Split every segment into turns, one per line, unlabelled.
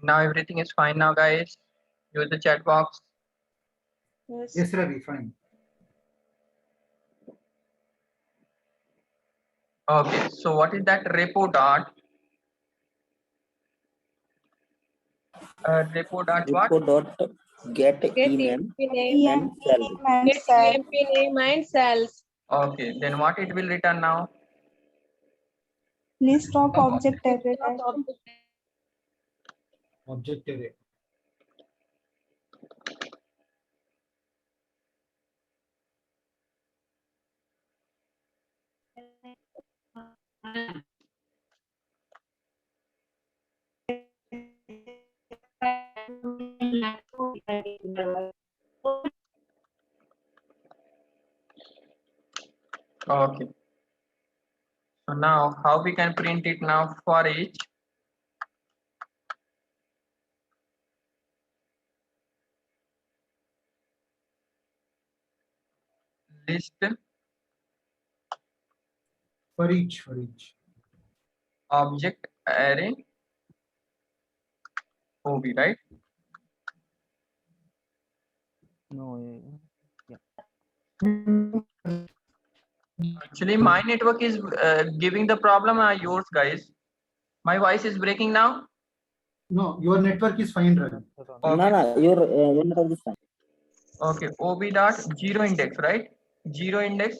Now everything is fine now, guys. Use the chat box.
Yes.
Yes, Ravi, fine.
Okay, so what is that repo dot? Repo dot what?
Repo dot get
Get
ename
EMP name,
and salary.
get EMP name and cells.
Okay, then what it will return now?
List of object array.
Object array.
Okay. So now how we can print it now for each? List
For each.
object array OB, right?
No,
Actually, my network is giving the problem. Yours, guys. My voice is breaking now.
No, your network is fine, Ravi.
Okay.
No, your network is fine.
Okay. OB dot zero index, right? Zero index.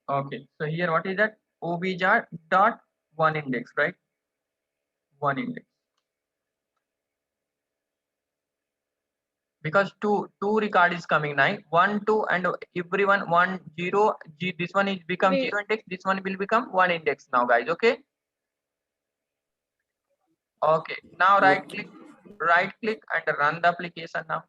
Okay. So here, what is that? OB dot one index, right? One index. Because two record is coming now. 1, 2, and everyone 1, 0. This one is become
Three.
zero index. This one will become one index now, guys. Okay. Okay. Now right click and run the application now.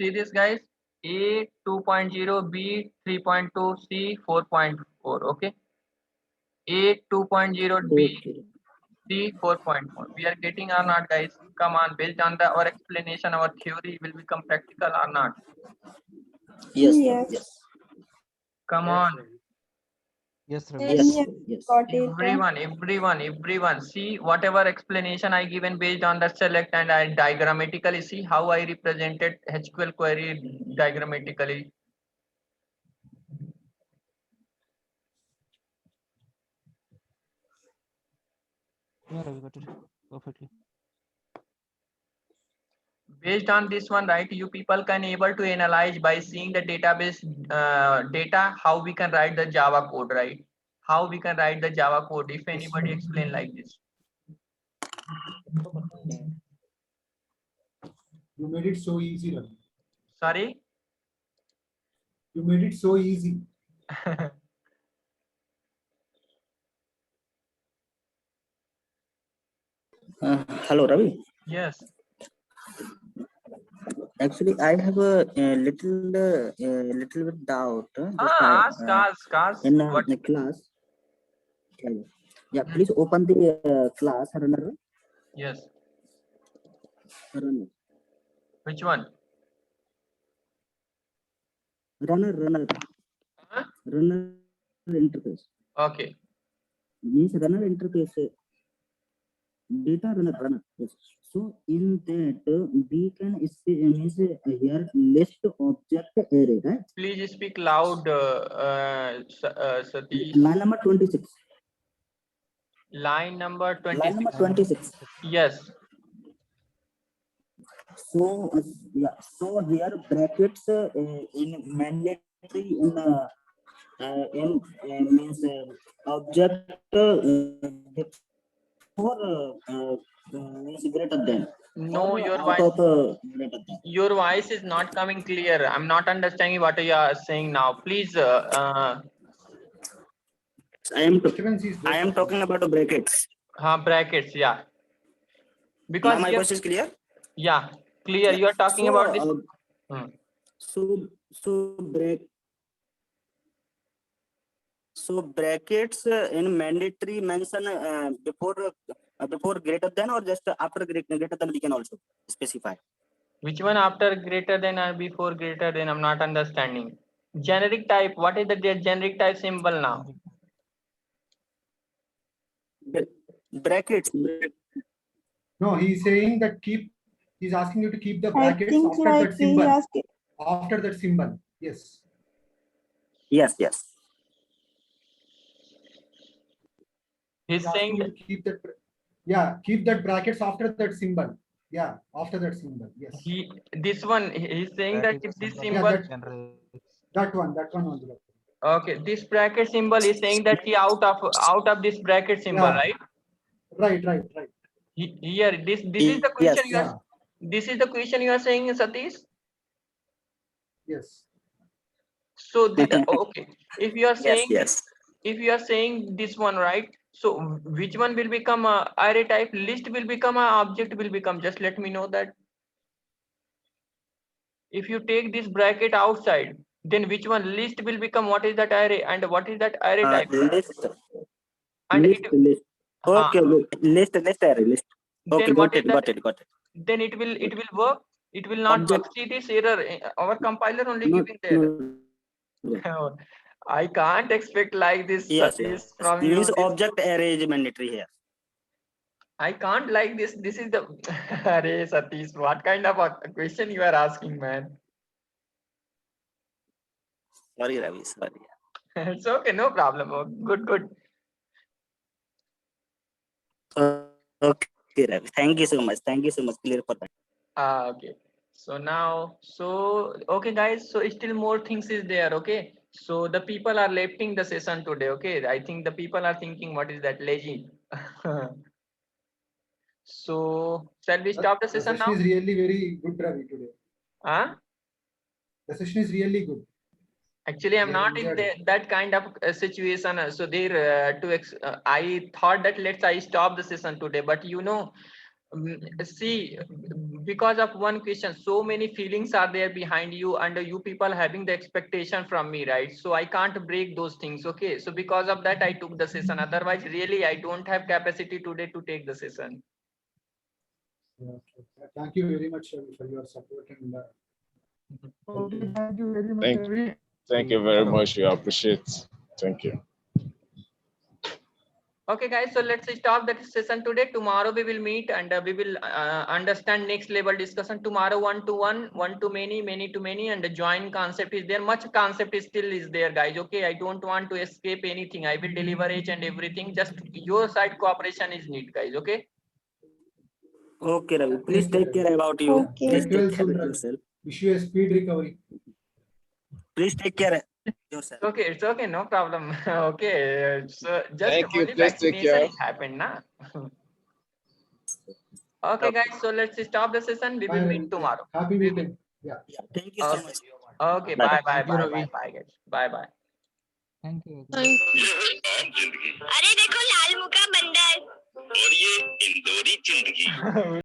See this, guys. A 2.0, B 3.2, C 4.4. Okay. A 2.0, B
Okay.
C 4.4. We are getting or not, guys? Come on, based on our explanation, our theory will become practical or not?
Yes.
Yes.
Yes.
Come on.
yes, Ravi.
Yes.
Yes.
Yes.
Got it.
Everyone. See whatever explanation I given based on the select, and I diagrammatically see how I represented SQL query diagrammatically.
Yeah, Ravi, got it perfectly.
Based on this one, right, you people can able to analyze by seeing the database data, how we can write the Java code, right? How we can write the Java code, if anybody explain like this.
You made it so easy, Ravi.
Sorry.
You made it so easy.
Hello, Ravi.
Yes.
Actually, I have a little bit doubt.
Ask.
In
What?
the class. Yeah, please open the class runner.
Yes.
Runner.
Which one?
Runner interface.
Okay.
Means runner interface. Data runner. Yes. So in that we can means here list object array, right?
Please speak loud, Satish.
Line number 26.
Line number 26.
Line number 26.
Yes.
So yeah. So here brackets in mandatory in means object for means greater than.
No, your
Out
voice.
of greater than.
Your voice is not coming clear. I'm not understanding what you are saying now. Please.
I am talking about the brackets.
Brackets. Yeah. Because
my
here-
question is clear.
yeah, clear.
Yeah.
You are talking
So,
about this.
So brackets in mandatory mention before greater than or just after greater than we can also specify.
Which one after greater than or before greater than? I'm not understanding. Generic type. What is the generic type symbol now?
Brackets.
No, he's saying that he's asking you to keep the
I
brackets
think
after
like
that
he
symbol.
has.
After that symbol. Yes.
Yes.
He's
He's asking
saying
you to keep that. Yeah, keep that brackets after that symbol. Yeah, after that symbol. Yes.
he's saying that if this symbol,
That one only.
okay, this bracket symbol is saying that he out of this bracket symbol,
Yeah.
right?
Right.
Here, this is the question
Yes.
you are. This is the question you are saying, Satish.
Yes.
So okay, if you are saying
Yes.
if you are saying this one, right? So which one will become a array type? List will become a object will become. Just let me know that. If you take this bracket outside, then which one? List will become what is that array and what is that array type?
List.
And
List. Okay. List array list. Okay.
then what
Got
is that?
it.
Then it will work. It will not
Object.
work. See this error. Our compiler only
No,
giving the error. I can't expect like this,
Yes.
Satish, from you.
Means object array is mandatory here.
I can't like this. This is the array, Satish. What kind of a question you are asking, man?
Sorry, Ravi. Sorry.
It's okay, no problem. Oh, good.
Okay, Ravi. Thank you so much. Clear for that.
Okay. So okay, guys. So still more things is there. Okay. So the people are leaving the session today. Okay. I think the people are thinking, what is that lazy? So shall we stop the
The
session
session
now?
is really very good, Ravi, today.
Huh?
The session is really good.
Actually, I'm
Yeah,
not in
enjoyed
that kind of situation. So there, I thought that I stop the session today, but see, because of one question, so many feelings are there behind you, and you people having the expectation from me, right? So I can't break those things. Okay, so because of that, I took the session. Otherwise, really, I don't have capacity today to take the session.
Yeah, thank you very much, Ravi, for your support and.
Thank you very much,
Thank
Ravi.
Thank you very much. We appreciate. Thank you.
Okay, guys, so let's stop that session today. Tomorrow we will meet and we will understand next level discussion. Tomorrow 1-to-1, 1-to-many, many-to-many, and the join concept is there. Much concept is still there, guys. Okay, I don't want to escape anything. I will deliver each and everything. Just your side cooperation is need, guys. Okay.
Okay, Ravi. Please take care about you.
Okay.
Please
Get well
take care
soon,
of
Ravi.
yourself.
Wish you a speed recovery.
Please take care of yourself.
Okay, it's okay, no problem. Okay, so just
Thank you.
only
Please take
vaccination
care.
is happened, na? Okay, guys, so let's stop the session. We
Bye,
will
Ravi.
meet tomorrow.
Happy weekend. Yeah.
Thank you so
Okay.
much.
Okay,
Bye.
bye,
Thank you, Ravi.
guys. Bye.
Thank you.
Thank you.
अरे देखो लाल मुका बंदर और ये इंदौरी जिंदगी